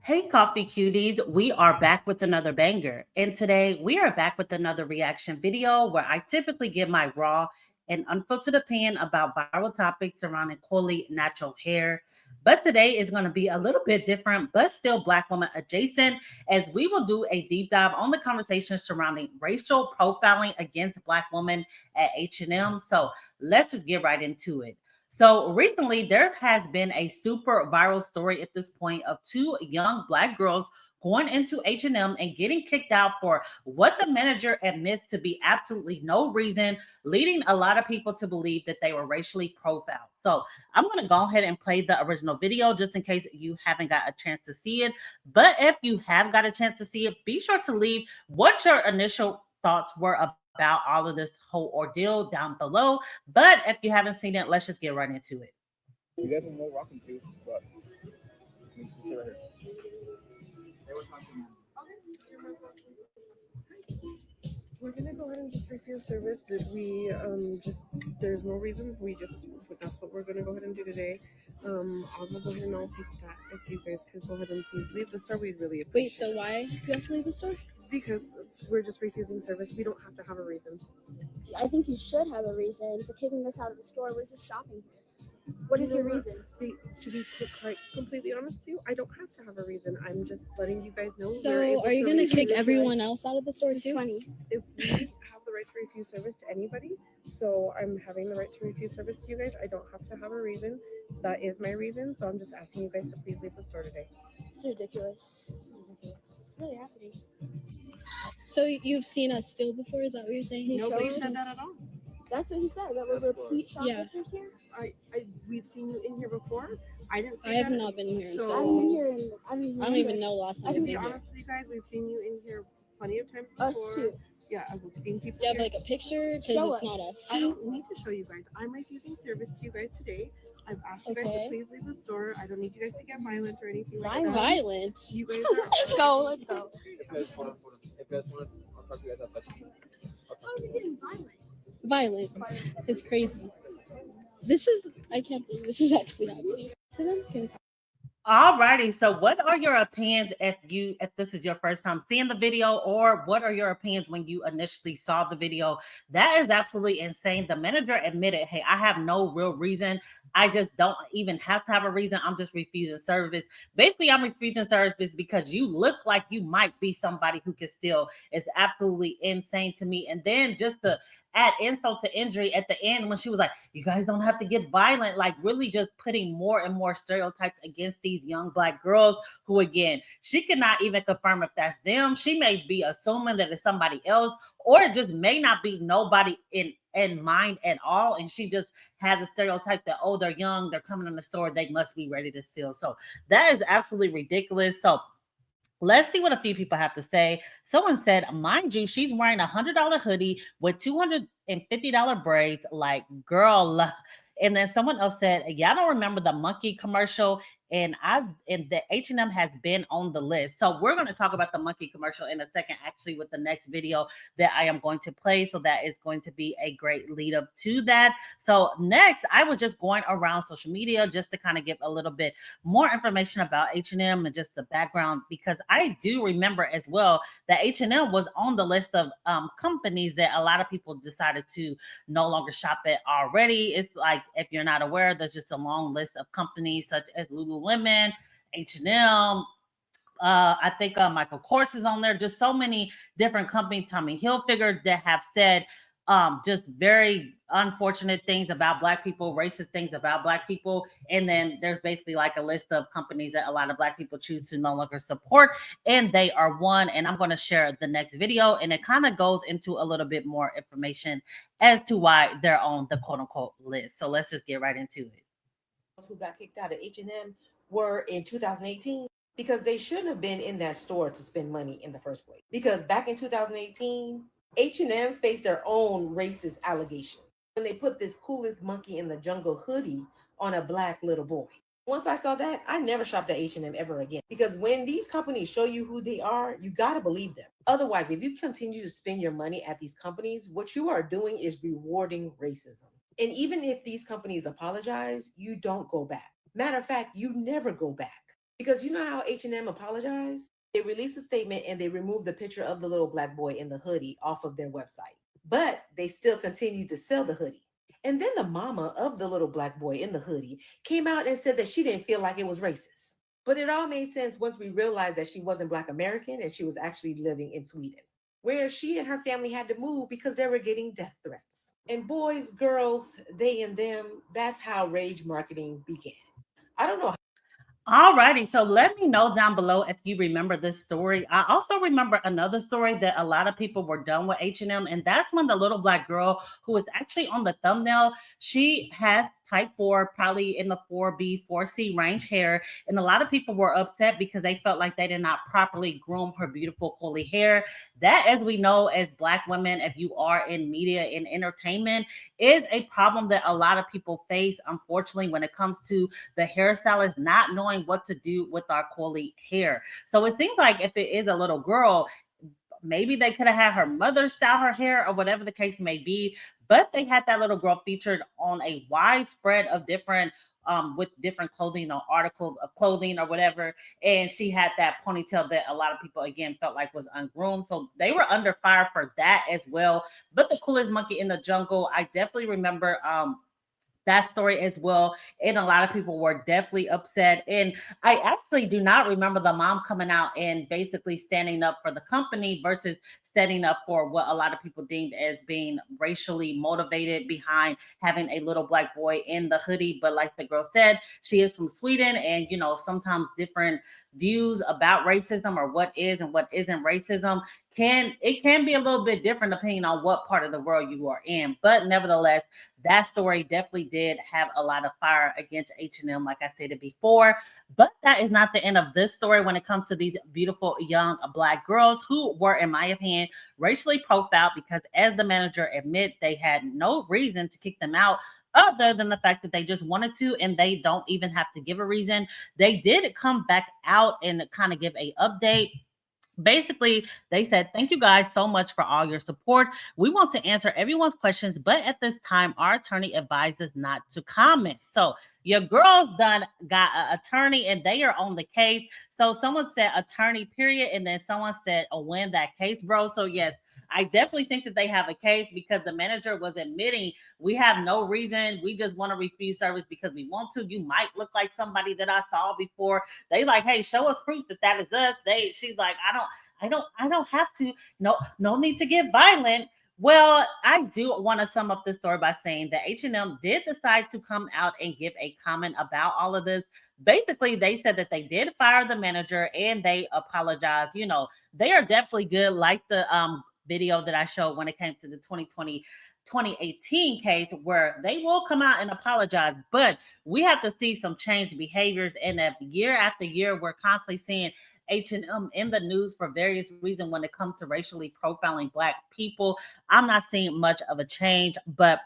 Hey, coffee cuties, we are back with another banger. And today we are back with another reaction video where I typically give my raw and unfiltered opinion about viral topics surrounding coily natural hair. But today is going to be a little bit different, but still Black woman adjacent, as we will do a deep dive on the conversation surrounding racial profiling against Black women at H&M. So let's just get right into it. So recently, there has been a super viral story at this point of two young Black girls going into H&M and getting kicked out for what the manager admits to be absolutely no reason, leading a lot of people to believe that they were racially profiled. So I'm going to go ahead and play the original video just in case you haven't got a chance to see it. But if you have got a chance to see it, be sure to leave what your initial thoughts were about all of this whole ordeal down below. But if you haven't seen it, let's just get right into it. You guys are more welcome to, but you can sit right here. We're gonna go ahead and just refuse service. Did we just there's no reason. We just that's what we're gonna go ahead and do today. I'll go ahead and I'll take that. If you guys could go ahead and please leave the store, we'd really Wait, appreciate so why do you have to leave the store? because we're just refusing service. We don't have to have a reason. I think you should have a reason for kicking us out of the store. We're just shopping here. What is your reason? To be quite completely honest with you, I don't have to have a reason. I'm just letting you guys know. So, are you gonna kick everyone else out of the store too? Funny. If we have the right to refuse service to anybody, so I'm having the right to refuse service to you guys. I don't have to have a reason. So that is my reason. So I'm just asking you guys to please leave the store today. It's ridiculous. It's ridiculous. It's really happening. So you've seen us steal before? Is that what you're saying? Nobody said that at all. That's what he said. That we're repeat shoplifters here. We've seen you in here before. I didn't. I have not been here. So I haven't been here. I don't even know last time. To be honest with you guys, we've seen you in here plenty of times before. Us too. Yeah, we've seen people. Do you have like a picture? Because it's not us. I don't need to show you guys. I'm refusing service to you guys today. I've asked you guys to please leave the store. I don't need you guys to get violent or anything like that. Violent? You guys are. Let's go. Let's go. If you guys want, I'll talk to you guys outside. How are you getting violent? Violent. It's crazy. This is. I can't believe this is actually happening. To them, can Alrighty, so what are your opinions if this is your first time seeing the video, or what are your opinions when you initially saw the video? That is absolutely insane. The manager admitted, hey, I have no real reason. I just don't even have to have a reason. I'm just refusing service. Basically, I'm refusing service because you look like you might be somebody who can steal. It's absolutely insane to me. And then just to add insult to injury at the end when she was like, you guys don't have to get violent, like really just putting more and more stereotypes against these young Black girls who, again, she cannot even confirm if that's them. She may be assuming that it's somebody else, or it just may not be nobody in mind at all, and she just has a stereotype that, oh, they're young, they're coming in the store, they must be ready to steal. So that is absolutely ridiculous. So let's see what a few people have to say. Someone said, mind you, she's wearing $100 hoodie with $250 braids. Like, girl. And then someone else said, y'all don't remember the monkey commercial? And the H&M has been on the list. So we're going to talk about the monkey commercial in a second, actually, with the next video that I am going to play. So that is going to be a great lead up to that. So next, I was just going around social media just to kind of give a little bit more information about H&M and just the background, because I do remember as well that H&M was on the list of companies that a lot of people decided to no longer shop at already. It's like, if you're not aware, there's just a long list of companies such as Lululemon, H&M. I think Michael Kors is on there. Just so many different companies, Tommy Hilfiger, that have said just very unfortunate things about Black people, racist things about Black people. And then there's basically like a list of companies that a lot of Black people choose to no longer support. And they are one. And I'm going to share the next video. And it kind of goes into a little bit more information as to why they're on the quote unquote list. So let's just get right into it. Who got kicked out of H&M were in 2018 because they shouldn't have been in that store to spend money in the first place. Because back in 2018, H&M faced their own racist allegation when they put this coolest monkey in the jungle hoodie on a Black little boy. Once I saw that, I never shopped at H&M ever again. Because when these companies show you who they are, you got to believe them. Otherwise, if you continue to spend your money at these companies, what you are doing is rewarding racism. And even if these companies apologize, you don't go back. Matter of fact, you never go back. Because you know how H&M apologized? They released a statement and they removed the picture of the little black boy in the hoodie off of their website. But they still continued to sell the hoodie. And then the mama of the little black boy in the hoodie came out and said that she didn't feel like it was racist. But it all made sense once we realized that she wasn't Black American and she was actually living in Sweden, where she and her family had to move because they were getting death threats. And boys, girls, they and them, that's how rage marketing began. I don't know. Alrighty, so let me know down below if you remember this story. I also remember another story that a lot of people were done with H&M, and that's when the little black girl who is actually on the thumbnail, she has type 4, probably in the 4B, 4C range hair, and a lot of people were upset because they felt like they did not properly groom her beautiful curly hair. That, as we know, as black women, if you are in media and entertainment, is a problem that a lot of people face, unfortunately, when it comes to the hairstylist not knowing what to do with our curly hair. So it seems like if it is a little girl, maybe they could have had her mother style her hair or whatever the case may be, but they had that little girl featured on a wide spread of different with different clothing or articles of clothing or whatever, and she had that ponytail that a lot of people again felt like was ungroomed, so they were under fire for that as well. But the coolest monkey in the jungle, I definitely remember that story as well. And a lot of people were definitely upset. And I actually do not remember the mom coming out and basically standing up for the company versus standing up for what a lot of people deemed as being racially motivated behind having a little black boy in the hoodie. But like the girl said, she is from Sweden, and you know, sometimes different views about racism or what is and what isn't racism can be a little bit different depending on what part of the world you are in. But nevertheless, that story definitely did have a lot of fire against H&M, like I stated before. But that is not the end of this story when it comes to these beautiful young black girls who were, in my opinion, racially profiled because, as the manager admit, they had no reason to kick them out other than the fact that they just wanted to, and they don't even have to give a reason. They did come back out and kind of give a update. Basically, they said, "Thank you guys so much for all your support. We want to answer everyone's questions, but at this time, our attorney advised us not to comment." So your girls done got an attorney and they are on the case. So someone said attorney, period, and then someone said, "Oh, win that case, bro." So yes, I definitely think that they have a case because the manager was admitting we have no reason. We just want to refuse service because we want to. You might look like somebody that I saw before. They like, "Hey, show us proof that that is us." She's like, I don't have to. No, no need to get violent. Well, I do want to sum up this story by saying that H&M did decide to come out and give a comment about all of this. Basically, they said that they did fire the manager and they apologized. You know, they are definitely good, like the video that I showed when it came to the 2018 case, where they will come out and apologize, but we have to see some change behaviors. And that year after year, we're constantly seeing H&M in the news for various reasons when it comes to racially profiling black people. I'm not seeing much of a change, but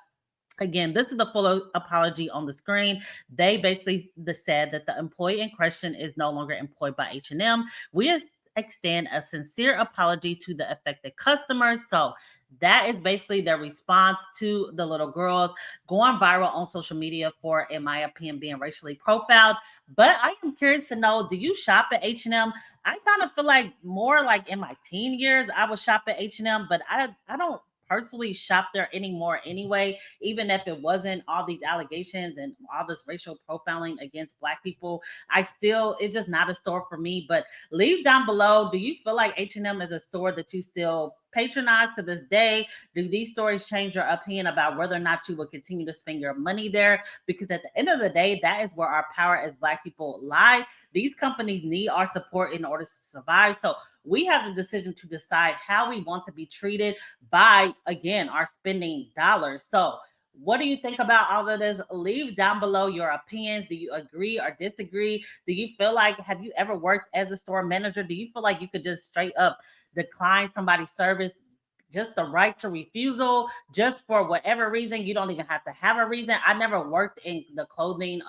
again, this is the full apology on the screen. They basically said that the employee in question is no longer employed by H&M. We extend a sincere apology to the affected customers. So that is basically their response to the little girls going viral on social media for, in my opinion, being racially profiled. But I am curious to know, do you shop at H&M? I kind of feel like more like in my teen years, I would shop at H&M, but I don't personally shop there anymore anyway, even if it wasn't all these allegations and all this racial profiling against black people. It's just not a store for me. But leave down below, do you feel like H&M is a store that you still patronize to this day? Do these stories change your opinion about whether or not you will continue to spend your money there? Because at the end of the day, that is where our power as black people lie. These companies need our support in order to survive. So we have the decision to decide how we want to be treated by, again, our spending dollars. So what do you think about all of this? Leave down below your opinions. Do you agree or disagree? Do you feel like, have you ever worked as a store manager? Do you feel like you could just straight up decline somebody's service, just the right to refusal, just for whatever reason? You don't even have to have a reason. I never worked in the clothing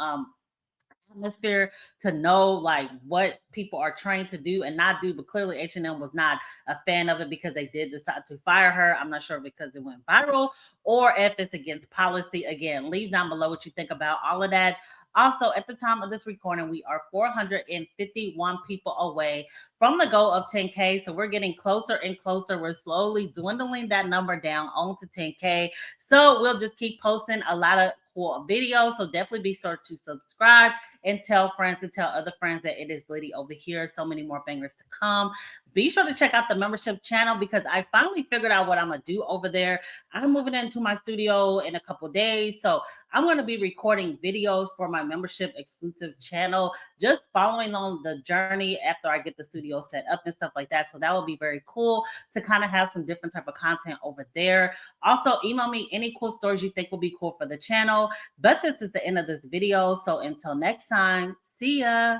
atmosphere to know like what people are trained to do and not do, but clearly H&M was not a fan of it because they did decide to fire her. I'm not sure because it went viral or if it's against policy. Again, leave down below what you think about all of that. Also, at the time of this recording, we are 451 people away from the goal of 10K. So we're getting closer and closer. We're slowly dwindling that number down on to 10K. So we'll just keep posting a lot of cool videos. So definitely be sure to subscribe and tell friends and tell other friends that it is Liddy over here. So many more bangers to come. Be sure to check out the membership channel because I finally figured out what I'm going to do over there. I'm moving into my studio in a couple days. So I'm going to be recording videos for my membership exclusive channel, just following on the journey after I get the studio set up and stuff like that. So that will be very cool to kind of have some different type of content over there. Also, email me any cool stories you think will be cool for the channel. But this is the end of this video. So until next time, see ya.